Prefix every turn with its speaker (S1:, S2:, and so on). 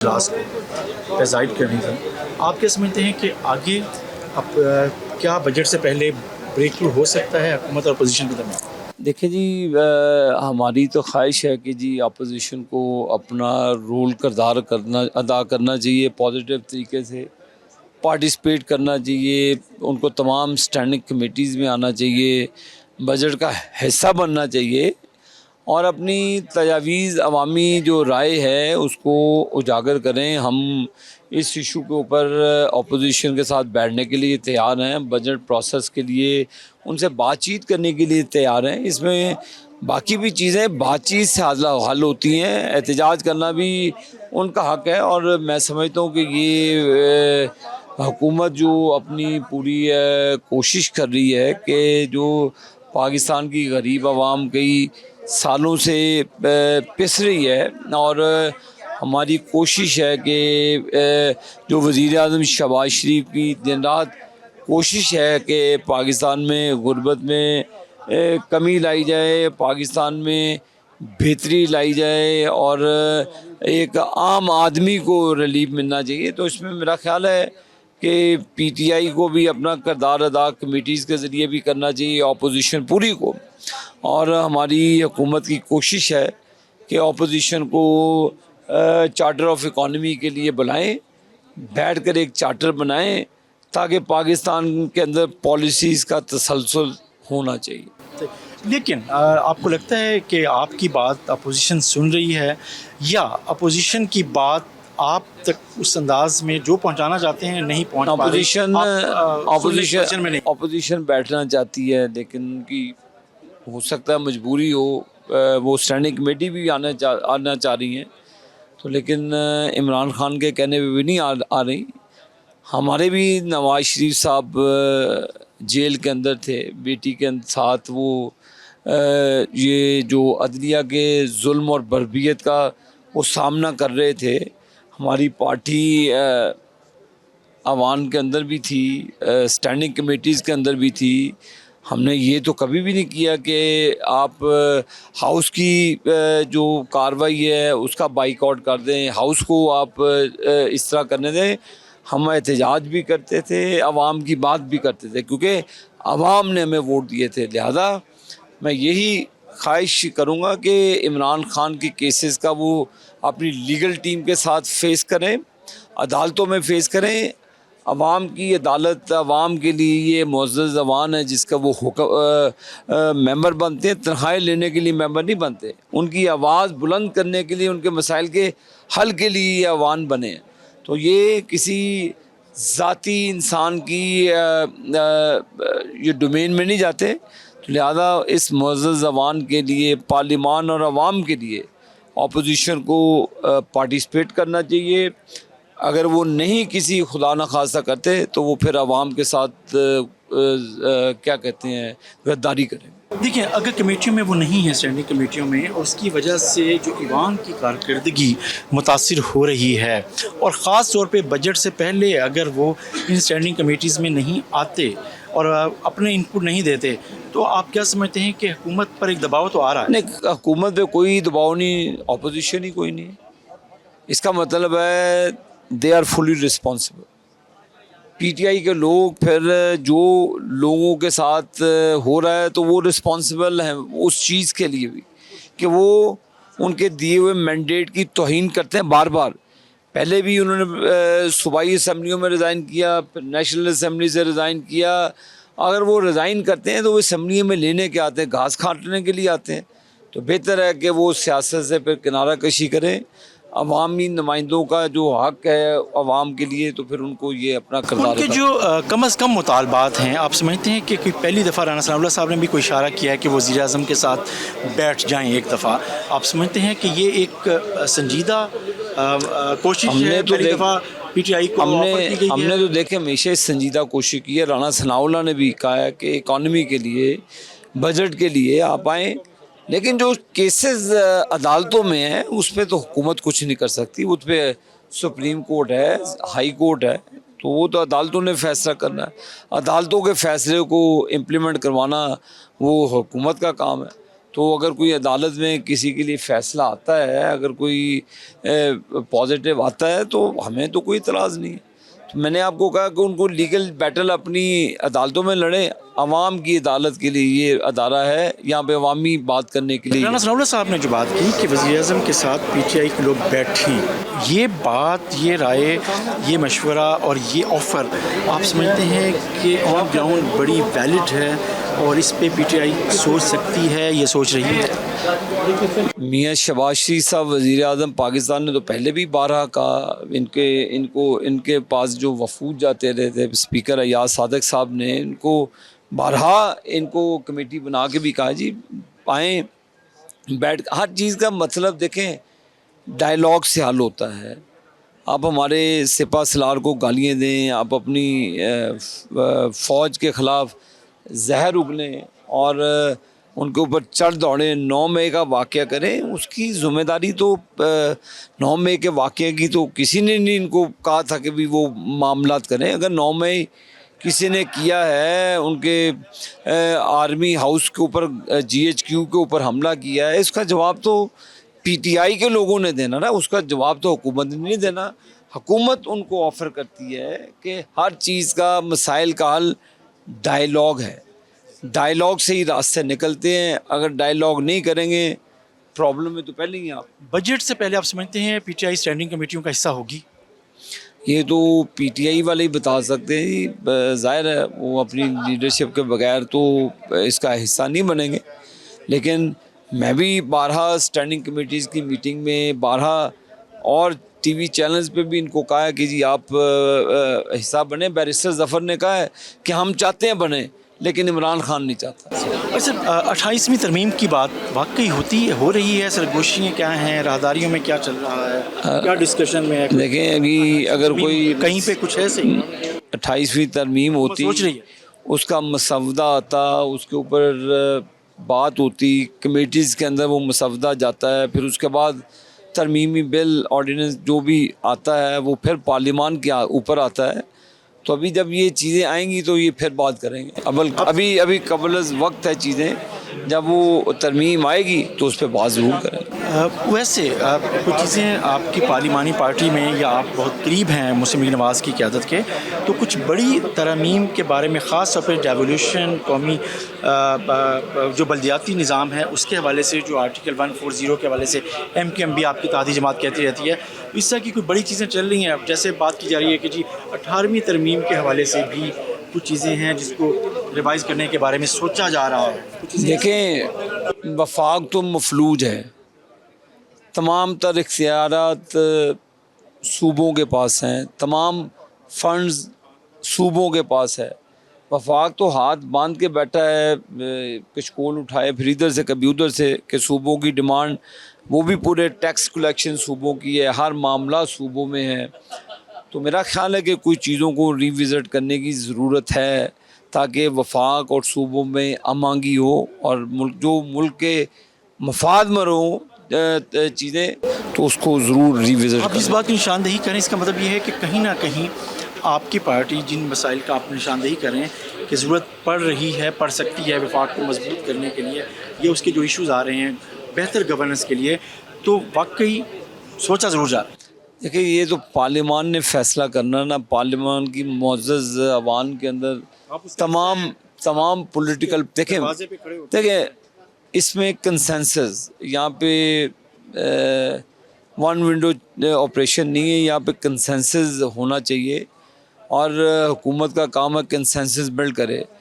S1: इजलास को प्रेजाइड करनी थी। आप क्या समझते हैं कि आगे अब क्या बजट से पहले ब्रेक थ्रू हो सकता है हुकूमत और अपोजिशन के दरमियान?
S2: देखिए जी, हमारी तो ख्वाहिश है कि जी अपोजिशन को अपना रोल किरदार अदा करना चाहिए, पॉजिटिव तरीके से पार्टिसिपेट करना चाहिए, उनको तमाम स्टैंडिंग कमेटीज़ में आना चाहिए, बजट का हिस्सा बनना चाहिए और अपनी तजावीज़ अवामी जो राय है उसको उजागर करें। हम इस इशू के ऊपर अपोजिशन के साथ बैठने के लिए तैयार हैं, बजट प्रोसेस के लिए उनसे बातचीत करने के लिए तैयार हैं। इसमें बाकी भी चीज़ें बातचीत से हल होती हैं, एहतजाज करना भी उनका हक़ है और मैं समझता हूँ कि ये हुकूमत जो अपनी पूरी कोशिश कर रही है कि जो पाकिस्तान की गरीब आवाम कई सालों से पिस रही है और हमारी कोशिश है कि जो वज़ीर आज़म शहबाज शरीफ की दिन रात कोशिश है कि पाकिस्तान में गुर्बत में कमी लाई जाए, पाकिस्तान में बेहतरी लाई जाए और एक आम आदमी को रिलीफ मिलना चाहिए। तो इसमें मेरा ख्याल है कि पीटीआई को भी अपना किरदार अदा कमेटीज़ के ज़रिए भी करना चाहिए, अपोजिशन पूरी को। और हमारी हुकूमत की कोशिश है कि अपोजिशन को चार्टर ऑफ इकॉनमी के लिए बुलाएं, बैठकर एक चार्टर बनाएं ताकि पाकिस्तान के अंदर पॉलिसीज़ का तसलसल होना चाहिए।
S1: लेकिन आपको लगता है कि आपकी बात अपोजिशन सुन रही है या अपोजिशन की बात आप तक उस अंदाज में जो पहुंचाना चाहते हैं नहीं पहुंच पा रही?
S2: अपोजिशन बैठना चाहती है लेकिन उनकी हो सकता है मजबूरी हो, वो स्टैंडिंग कमेटी भी आना चाह रही हैं तो लेकिन इमरान खान के कहने पे भी नहीं आ रही। हमारे भी नवाज शरीफ साहब जेल के अंदर थे, बेटी के साथ वो ये जो अदलिया के जुल्म और बर्बियत का वो सामना कर रहे थे। हमारी पार्टी अवान के अंदर भी थी, स्टैंडिंग कमेटीज़ के अंदर भी थी। हमने ये तो कभी भी नहीं किया कि आप हाउस की जो कार्रवाई है उसका बाइकआउट कर दें, हाउस को आप इस तरह करने दें। हम एहतजाज भी करते थे, अवाम की बात भी करते थे क्योंकि अवाम ने हमें वोट दिए थे। लिहाजा मैं यही ख्वाहिश करूँगा कि इमरान खान के केसेस का वो अपनी लीगल टीम के साथ फेस करें, अदालतों में फेस करें। अवाम की अदालत अवाम के लिए ये मुअज़्ज़ज़ ज़बान है जिसका वो मेंबर बनते हैं, तनख्वाहें लेने के लिए मेंबर नहीं बनते। उनकी आवाज़ बुलंद करने के लिए, उनके मसाइल के हल के लिए ये अवान बने। तो ये किसी ज़ाती इंसान की ये डोमेन में नहीं जाते। तो लिहाजा इस मुअज़्ज़ज़ ज़बान के लिए पार्लिमान और अवाम के लिए अपोजिशन को पार्टिसिपेट करना चाहिए। अगर वो नहीं किसी खुदा न खासा करते तो वो फिर अवाम के साथ क्या कहते हैं गद्दारी करें।
S1: देखिए, अगर कमेटियों में वो नहीं है, स्टैंडिंग कमेटियों में, और उसकी वजह से जो ईवान की कारकर्दगी मुतासिर हो रही है और ख़ास तौर पे बजट से पहले अगर वो इन स्टैंडिंग कमेटीज़ में नहीं आते और अपने इनपुट नहीं देते तो आप क्या समझते हैं कि हुकूमत पर एक दबाव तो आ रहा है?
S2: नहीं, हुकूमत पे कोई दबाव नहीं, अपोजिशन ही कोई नहीं। इसका मतलब है they are fully responsible. PTI के लोग फिर जो लोगों के साथ हो रहा है तो वो रिस्पॉन्सिबल हैं उस चीज़ के लिए भी कि वो उनके दिए हुए मैंडेट की तौहीन करते हैं बार बार। पहले भी उन्होंने सूबाई असम्बलियों में रिज़ाइन किया, नेशनल असम्बली से रिज़ाइन किया। अगर वो रिज़ाइन करते हैं तो वो असम्बली में लेने के आते हैं, घास काटने के लिए आते हैं। तो बेहतर है कि वो सियासत से फिर किनारा कशी करें। अवामी नुमाइंदों का जो हक़ है अवाम के लिए तो फिर उनको ये अपना किरदार
S1: उनके जो कम अज़ कम मुतालबात हैं, आप समझते हैं कि पहली दफ़ा राना सनाउल्लाह साहब ने भी कोई इशारा किया है कि वज़ीर आज़म के साथ बैठ जाएं एक दफ़ा। आप समझते हैं कि ये एक संजीदा कोशिश है? पहली दफ़ा पीटीआई को
S2: हमने तो देखे हमेशा संजीदा कोशिश की है। राना सनाउल्लाह ने भी कहा है कि इकॉनमी के लिए, बजट के लिए आप आएँ, लेकिन जो केसेस अदालतों में हैं उस पर तो हुकूमत कुछ नहीं कर सकती। उस पर सुप्रीम कोर्ट है, हाई कोर्ट है, तो वो तो अदालतों ने फैसला करना है। अदालतों के फैसले को इम्प्लीमेंट करवाना वो हुकूमत का काम है। तो अगर कोई अदालत में किसी के लिए फ़ैसला आता है, अगर कोई पॉजिटिव आता है तो हमें तो कोई इतराज़ नहीं है। तो मैंने आपको कहा कि उनको लीगल बैटल अपनी अदालतों में लड़ें। अवाम की अदालत के लिए ये अदारा है, यहाँ पे अवामी बात करने के लिए।
S1: राना सनाउल्लाह साहब ने जो बात की कि वज़ीर-ए-आज़म के साथ पीटीआई के लोग बैठें, ये बात, ये राय, ये मशवरा और ये ऑफ़र आप समझते हैं कि ऑन ग्राउंड बड़ी वैलिड है और इस पे पीटीआई सोच सकती है, ये सोच रही है?
S2: मियाँ शहबाज शरीफ साहब वज़ीर-ए-आज़म पाकिस्तान ने तो पहले भी बारहा कहा, इनके पास जो वफूद जाते रहे थे, स्पीकर अयाज सादिक साहब ने इनको बारहा इनको कमेटी बना के भी कहा जी आएँ, बैठ। हर चीज़ का मतलब देखें, डायलॉग से हल होता है। आप हमारे सिपा सलार को गालियाँ दें, आप अपनी फ़ौज के ख़िलाफ़ जहर उगलें और उनके ऊपर चढ़ दौड़ें, 9 मई का वाक़या करें, उसकी ज़िम्मेदारी तो 9 मई के वाक़ये की तो किसी ने नहीं इनको कहा था कि भी वो मामलात करें। अगर 9 मई किसी ने किया है, उनके आर्मी हाउस के ऊपर, GHQ के ऊपर हमला किया है, इसका जवाब तो पीटीआई के लोगों ने देना ना, उसका जवाब तो हुकूमत ने नहीं देना। हुकूमत उनको ऑफ़र करती है कि हर चीज़ का, मसाइल का हल डायलॉग है, डायलॉग से ही रास्ते निकलते हैं। अगर डायलॉग नहीं करेंगे, प्रॉब्लम में तो पहले ही आप।
S1: बजट से पहले आप समझते हैं पीटीआई स्टैंडिंग कमेटियों का हिस्सा होगी?
S2: ये तो पीटीआई वाले ही बता सकते हैं। ज़ाहिर है वो अपनी लीडरशिप के बगैर तो इसका हिस्सा नहीं बनेंगे। लेकिन मैं भी बारहा स्टैंडिंग कमेटीज़ की मीटिंग में, बारहा और टीवी चैनल्स पे भी इनको कहा है कि जी आप हिस्सा बने। बैरिस्टर ज़फ़र ने कहा है कि हम चाहते हैं बने, लेकिन इमरान खान नहीं चाहता।
S1: अच्छा, 28वीं तरमीम की बात वाकई हो रही है? सरगोशियाँ क्या हैं, राहदारियों में क्या चल रहा है, क्या डिस्कशन में है?
S2: देखें, अभी अगर कोई
S1: कहीं पे कुछ है सही
S2: 28वीं तरमीम होती,
S1: सोच रही है,
S2: उसका मसवदा आता, उसके ऊपर बात होती, कमेटीज़ के अंदर वो मसवदा जाता है, फिर उसके बाद तरमीमी बिल, ऑर्डिनेंस जो भी आता है वो फिर पार्लियामान के ऊपर आता है। तो अभी जब ये चीज़ें आएंगी तो ये फिर बात करेंगे। अभी कबल वक्त है चीज़ें, जब वो तरमीम आएगी तो उस पर बात ज़रूर करेंगे।
S1: वैसे कुछ चीज़ें आपकी पार्लिमानी पार्टी में, या आप बहुत करीब हैं मुस्लिम लीग नवाज़ की क़यादत के, तो कुछ बड़ी तरमीम के बारे में, ख़ास तौर पर डेवोल्यूशन, कौमी जो बल्दियाती निज़ाम है उसके हवाले से, जो आर्टिकल 140 के हवाले से MQM भी आपकी इत्तेहादी जमात कहती रहती है, इस तरह की कोई बड़ी चीज़ें चल रही हैं। जैसे बात की जा रही है कि जी 18वीं तरमीम के हवाले से भी कुछ चीज़ें हैं जिसको रिवाइज़ करने के बारे में सोचा जा रहा है।
S2: देखें, वफाक तो मफलूज है, तमाम तर इख्तियारात सूबों के पास हैं, तमाम फंड्स सूबों के पास है। वफाक तो हाथ बांध के बैठा है, कशकोल उठाए फिर इधर से कभी उधर से, कि सूबों की डिमांड, वो भी पूरे टैक्स कलेक्शन सूबों की है, हर मामला सूबों में है। तो मेरा ख़्याल है कि कुछ चीज़ों को रिविज़िट करने की ज़रूरत है, ताकि वफाक और सूबों में अमांगी हो और मुल्क के मफाद में हो चीज़ें, तो उसको ज़रूर रिविज़िट
S1: आप इस बात की निशानदेही करें, इसका मतलब ये है कि कहीं ना कहीं आपकी पार्टी जिन मसाइल का आप निशानदेही करें कि ज़रूरत पड़ रही है, पड़ सकती है वफाक को मजबूत करने के लिए, या उसके जो इश्यूज़ आ रहे हैं बेहतर गवर्नेंस के लिए, तो वाकई सोचा ज़रूर जा रहा है।
S2: देखिए, ये तो पार्लियामान ने फ़ैसला करना ना, पार्लियामान की मुअज़्ज़ज़ अवान के अंदर तमाम पॉलिटिकल, देखें इसमें कंसेंसस, यहाँ पे वन विंडो ऑपरेशन नहीं है, यहाँ पे कंसेंसस होना चाहिए और हुकूमत का काम है कंसेंसस बिल्ड करे।